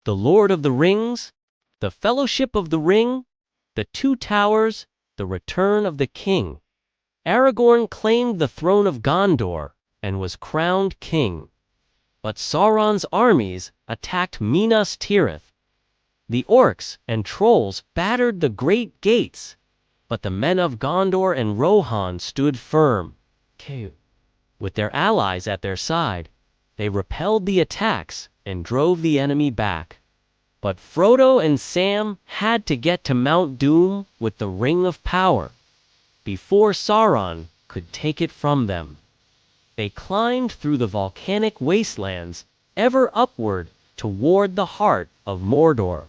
The Lord of the Rings, the Fellowship of the Ring, the Two Towers, the Return of the King. Aragorn claimed the throne of Gondor and was crowned king. But Sauron's armies attacked Minas Tirith. The orcs and trolls battered the great gates, but the men of Gondor and Rohan stood firm. With their allies at their side, they repelled the attacks and drove the enemy back. But Frodo and Sam had to get to Mount Doom with the Ring of Power before Sauron could take it from them. They climbed through the volcanic wastelands, ever upward toward the heart of Mordor.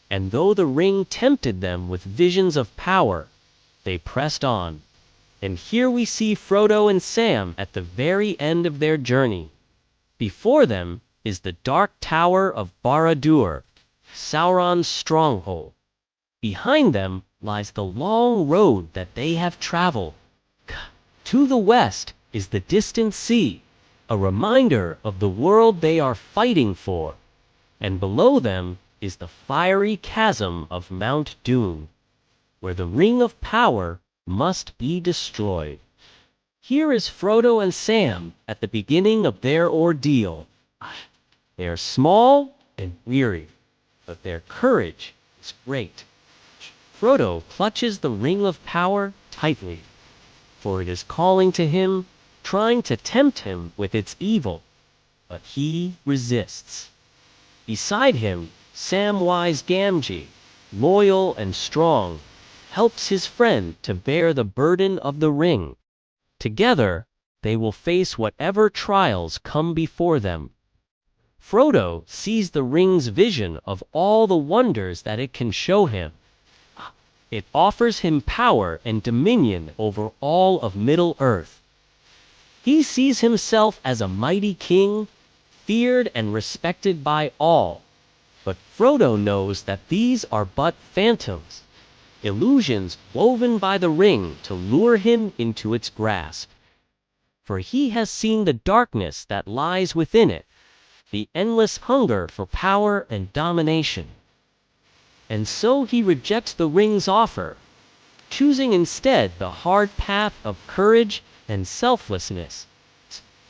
And though the ring tempted them with visions of power, they pressed on. And here we see Frodo and Sam at the very end of their journey. Before them is the dark tower of Barad-dûr, Sauron's stronghold. Behind them lies the long road that they have traveled. To the west is the distant sea, a reminder of the world they are fighting for. And below them is the fiery chasm of Mount Doom, where the Ring of Power must be destroyed. Here is Frodo and Sam at the beginning of their ordeal. They are small and weary, but their courage is great. Frodo clutches the Ring of Power tightly, for it is calling to him, trying to tempt him with its evil, but he resists. Beside him, Samwise Gamgee, loyal and strong, helps his friend to bear the burden of the ring. Together, they will face whatever trials come before them. Frodo sees the ring's vision of all the wonders that it can show him. It offers him power and dominion over all of Middle-earth. He sees himself as a mighty king, feared and respected by all. But Frodo knows that these are but phantoms, illusions woven by the ring to lure him into its grasp. For he has seen the darkness that lies within it, the endless hunger for power and domination. And so he rejects the ring's offer, choosing instead the hard path of courage and selflessness.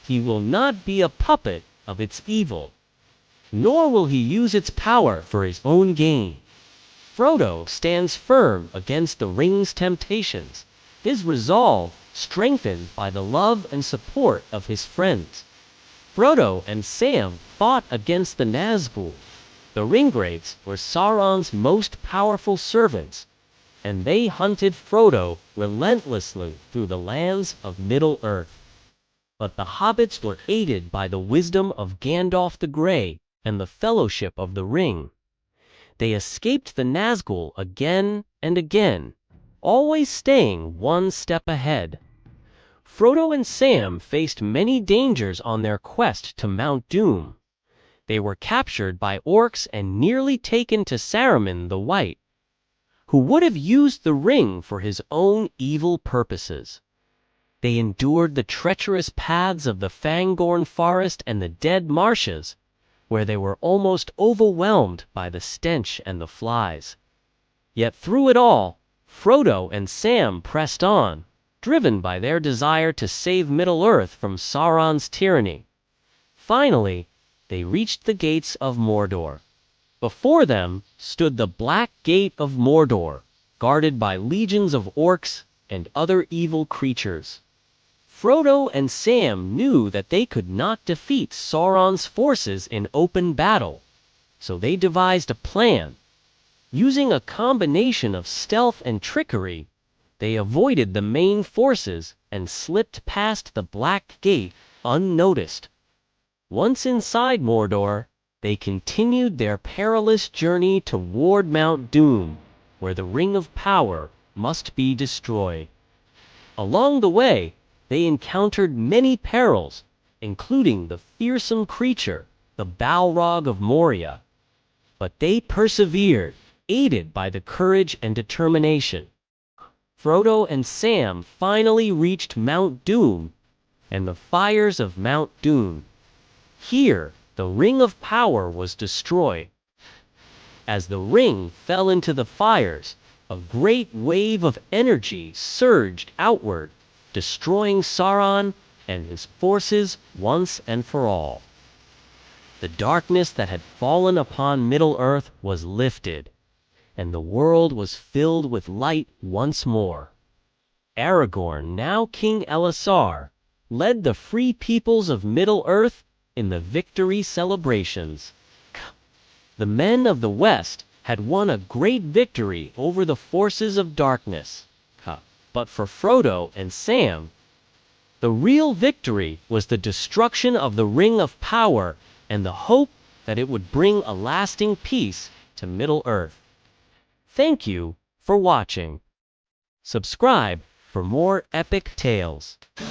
He will not be a puppet of its evil, nor will he use its power for his own gain. Frodo stands firm against the ring's temptations, his resolve strengthened by the love and support of his friends. Frodo and Sam fought against the Nazgûl. The Ringwraiths were Sauron's most powerful servants, and they hunted Frodo relentlessly through the lands of Middle-earth. But the hobbits were aided by the wisdom of Gandalf the Grey and the Fellowship of the Ring. They escaped the Nazgûl again and again, always staying one step ahead. Frodo and Sam faced many dangers on their quest to Mount Doom. They were captured by orcs and nearly taken to Saruman the White, who would have used the ring for his own evil purposes. They endured the treacherous paths of the Fangorn forest and the dead marshes, where they were almost overwhelmed by the stench and the flies. Yet through it all, Frodo and Sam pressed on, driven by their desire to save Middle-earth from Sauron's tyranny. Finally, they reached the gates of Mordor. Before them stood the Black Gate of Mordor, guarded by legions of orcs and other evil creatures. Frodo and Sam knew that they could not defeat Sauron's forces in open battle, so they devised a plan. Using a combination of stealth and trickery, they avoided the main forces and slipped past the Black Gate unnoticed. Once inside Mordor, they continued their perilous journey toward Mount Doom, where the Ring of Power must be destroyed. Along the way, they encountered many perils, including the fearsome creature, the Balrog of Moria. But they persevered, aided by the courage and determination. Frodo and Sam finally reached Mount Doom and the fires of Mount Doom. Here, the Ring of Power was destroyed, As the ring fell into the fires, a great wave of energy surged outward, destroying Sauron and his forces once and for all. The darkness that had fallen upon Middle-earth was lifted, and the world was filled with light once more. Aragorn, now King Elessar, led the free peoples of Middle-earth in the victory celebrations. The men of the West had won a great victory over the forces of darkness. But for Frodo and Sam, the real victory was the destruction of the Ring of Power and the hope that it would bring a lasting peace to Middle-earth. Thank you for watching. Subscribe for more epic tales.